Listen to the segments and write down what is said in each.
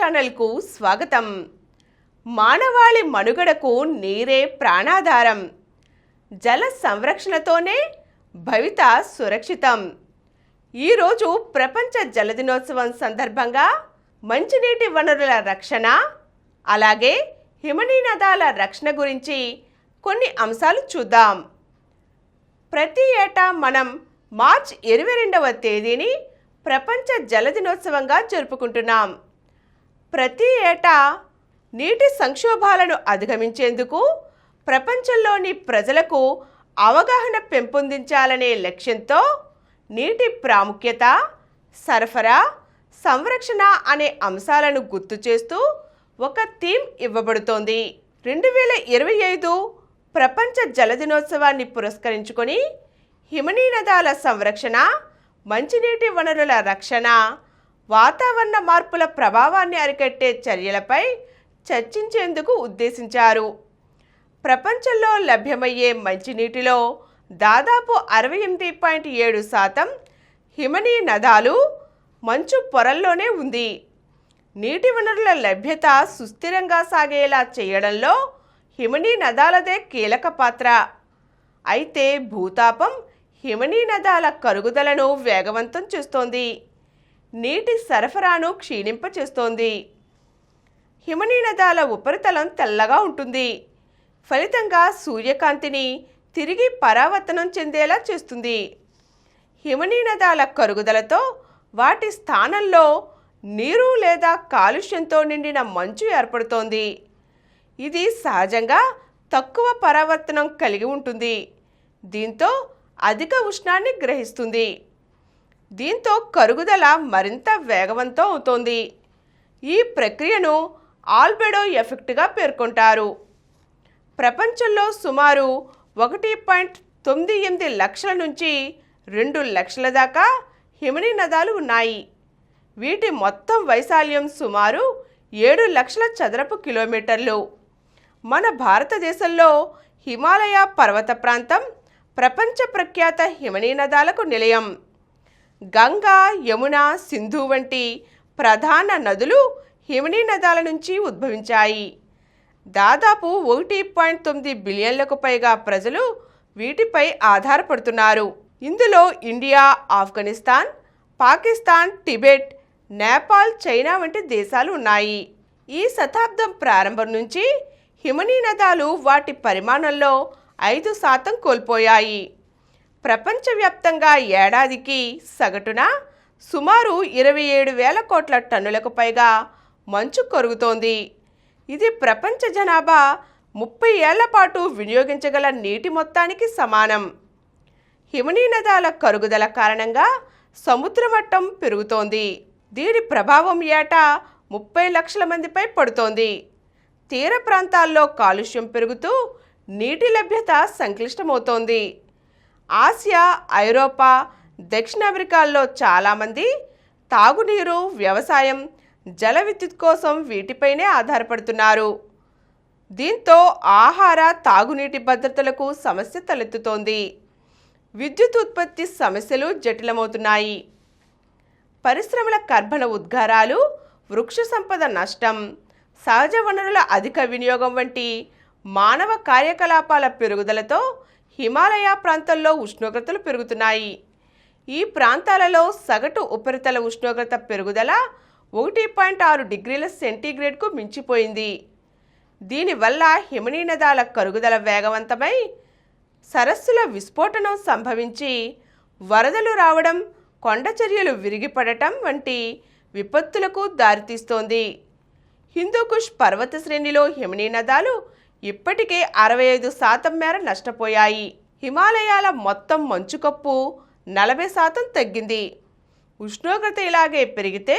ఛానల్కు స్వాగతం. మానవాళి మనుగడకు నీరే ప్రాణాధారం. జల సంరక్షణతోనే భవిత సురక్షితం. ఈరోజు ప్రపంచ జల దినోత్సవం సందర్భంగా మంచినీటి వనరుల రక్షణ, అలాగే హిమనీ నదాల రక్షణ గురించి కొన్ని అంశాలు చూద్దాం. ప్రతి ఏటా మనం మార్చి 22వ తేదీని ప్రపంచ జల దినోత్సవంగా జరుపుకుంటున్నాం. ప్రతి ఏటా నీటి సంక్షోభాలను అధిగమించేందుకు ప్రపంచంలోని ప్రజలకు అవగాహన పెంపొందించాలనే లక్ష్యంతో నీటి ప్రాముఖ్యత, సరఫరా, సంరక్షణ అనే అంశాలను గుర్తు చేస్తూ ఒక థీమ్ ఇవ్వబడుతోంది. 2025 ప్రపంచ జల దినోత్సవాన్ని పురస్కరించుకొని హిమనీ నదాల సంరక్షణ, మంచినీటి వనరుల రక్షణ, వాతావరణ మార్పుల ప్రభావాన్ని అరికట్టే చర్యలపై చర్చించేందుకు ఉద్దేశించారు. ప్రపంచంలో లభ్యమయ్యే మంచినీటిలో దాదాపు 68.7% హిమనీ నదాలు మంచు పొరల్లోనే ఉంది. నీటి వనరుల లభ్యత సుస్థిరంగా సాగేలా చేయడంలో హిమనీ నదాలదే కీలక పాత్ర. అయితే భూతాపం హిమనీ నదాల కరుగుదలను వేగవంతం చేస్తోంది, నీటి సరఫరాను క్షీణింపచేస్తోంది. హిమనీ నదాల ఉపరితలం తెల్లగా ఉంటుంది, ఫలితంగా సూర్యకాంతిని తిరిగి పరావర్తనం చెందేలా చేస్తుంది. హిమనీ నదాల కరుగుదలతో వాటి స్థానంలో నీరు లేదా కాలుష్యంతో నిండిన మంచు ఏర్పడుతోంది. ఇది సహజంగా తక్కువ పరావర్తనం కలిగి ఉంటుంది, దీంతో అధిక ఉష్ణాన్ని గ్రహిస్తుంది. దీంతో కరుగుదల మరింత వేగవంతం అవుతోంది. ఈ ప్రక్రియను ఆల్బెడో ఎఫెక్ట్గా పేర్కొంటారు. ప్రపంచంలో సుమారు 1.98 లక్షల నుంచి 2 లక్షల దాకా హిమనీ నదాలు ఉన్నాయి. వీటి మొత్తం వైశాల్యం సుమారు 7 లక్షల చదరపు కిలోమీటర్లు. మన భారతదేశంలో హిమాలయ పర్వత ప్రాంతం ప్రపంచ ప్రఖ్యాత హిమనీ నదాలకు నిలయం. గంగా, యమున, సింధు వంటి ప్రధాన నదులు హిమనీ నదాల నుంచి ఉద్భవించాయి. దాదాపు 1.9 బిలియన్లకు పైగా ప్రజలు వీటిపై ఆధారపడుతున్నారు. ఇందులో India, Afghanistan, Pakistan, Tibet, Nepal, China వంటి దేశాలు ఉన్నాయి. ఈ శతాబ్దం ప్రారంభం నుంచి హిమనీ నదాలు వాటి పరిమాణంలో 5% కోల్పోయాయి. ప్రపంచవ్యాప్తంగా ఏడాదికి సగటున సుమారు 27,000 కోట్ల టన్నులకు పైగా మంచు కరుగుతోంది. ఇది ప్రపంచ జనాభా 30 ఏళ్ల పాటు వినియోగించగల నీటి మొత్తానికి సమానం. హిమనీ నదాల కరుగుదల కారణంగా సముద్ర మట్టం పెరుగుతోంది. దీని ప్రభావం ఏటా 30 లక్షల మందిపై పడుతోంది. తీర ప్రాంతాల్లో కాలుష్యం పెరుగుతూ నీటి లభ్యత సంక్లిష్టమవుతోంది. ఆసియా, ఐరోపా, దక్షిణ అమెరికాల్లో చాలామంది తాగునీరు, వ్యవసాయం, జల విద్యుత్ కోసం వీటిపైనే ఆధారపడుతున్నారు. దీంతో ఆహార, తాగునీటి భద్రతలకు సమస్య తలెత్తుతోంది. విద్యుత్ ఉత్పత్తి సమస్యలు జటిలమవుతున్నాయి. పరిశ్రమల కర్బన ఉద్గారాలు, వృక్ష సంపద నష్టం, సహజ వనరుల అధిక వినియోగం వంటి మానవ కార్యకలాపాల పెరుగుదలతో హిమాలయ ప్రాంతంలో ఉష్ణోగ్రతలు పెరుగుతున్నాయి. ఈ ప్రాంతాలలో సగటు ఉపరితల ఉష్ణోగ్రత పెరుగుదల 1.6 డిగ్రీల సెంటీగ్రేడ్కు మించిపోయింది. దీనివల్ల హిమనీ నదాల కరుగుదల వేగవంతమై సరస్సుల విస్ఫోటనం సంభవించి వరదలు రావడం, కొండచర్యలు విరిగిపడటం వంటి విపత్తులకు దారితీస్తోంది. హిందూకుష్ పర్వత శ్రేణిలో హిమనీ నదాలు ఇప్పటికే 65% మేర నష్టపోయాయి. హిమాలయాల మొత్తం మంచుకప్పు 40% తగ్గింది. ఉష్ణోగ్రత ఇలాగే పెరిగితే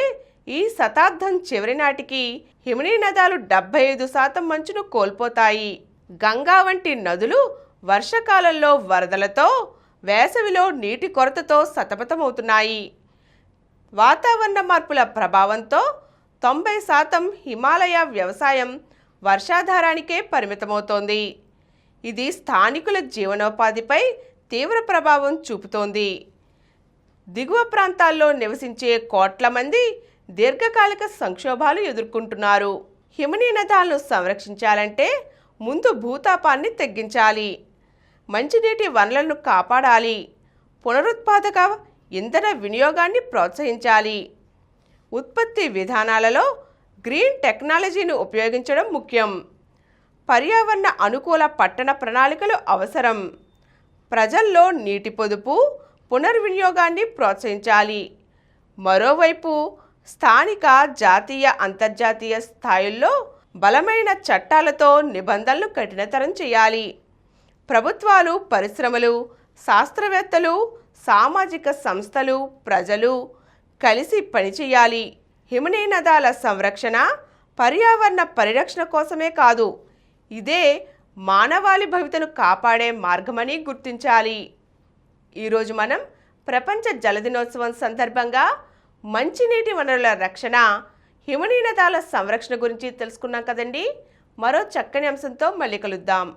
ఈ శతాబ్దం చివరి నాటికి హిమనీ నదాలు 75% మంచును కోల్పోతాయి. గంగా వంటి నదులు వర్షాకాలంలో వరదలతో, వేసవిలో నీటి కొరతతో సతమతమవుతున్నాయి. వాతావరణ మార్పుల ప్రభావంతో 90% హిమాలయ వ్యవసాయం వర్షాధారానికే పరిమితమవుతోంది. ఇది స్థానికుల జీవనోపాధిపై తీవ్ర ప్రభావం చూపుతోంది. దిగువ ప్రాంతాల్లో నివసించే కోట్ల మంది దీర్ఘకాలిక సంక్షోభాలు ఎదుర్కొంటున్నారు. హిమనీ నదాలను సంరక్షించాలంటే ముందు భూతాపాన్ని తగ్గించాలి, మంచినీటి వనరులను కాపాడాలి, పునరుత్పాదక ఇంధన వినియోగాన్ని ప్రోత్సహించాలి. ఉత్పత్తి విధానాలలో గ్రీన్ టెక్నాలజీని ఉపయోగించడం ముఖ్యం. పర్యావరణ అనుకూల పట్టణ ప్రణాళికలు అవసరం. ప్రజల్లో నీటి పొదుపు, పునర్వినియోగాన్ని ప్రోత్సహించాలి. మరోవైపు స్థానిక, జాతీయ, అంతర్జాతీయ స్థాయిల్లో బలమైన చట్టాలతో నిబంధనలు కఠినతరం చేయాలి. ప్రభుత్వాలు, పరిశ్రమలు, శాస్త్రవేత్తలు, సామాజిక సంస్థలు, ప్రజలు కలిసి పనిచేయాలి. హిమనీ నదాల సంరక్షణ పర్యావరణ పరిరక్షణ కోసమే కాదు, ఇదే మానవాళి భవితను కాపాడే మార్గమని గుర్తించాలి. ఈరోజు మనం ప్రపంచ జల దినోత్సవం సందర్భంగా మంచినీటి వనరుల రక్షణ, హిమనీ నదాల సంరక్షణ గురించి తెలుసుకున్నాం కదండి. మరో చక్కని అంశంతో మళ్ళీ కలుద్దాం.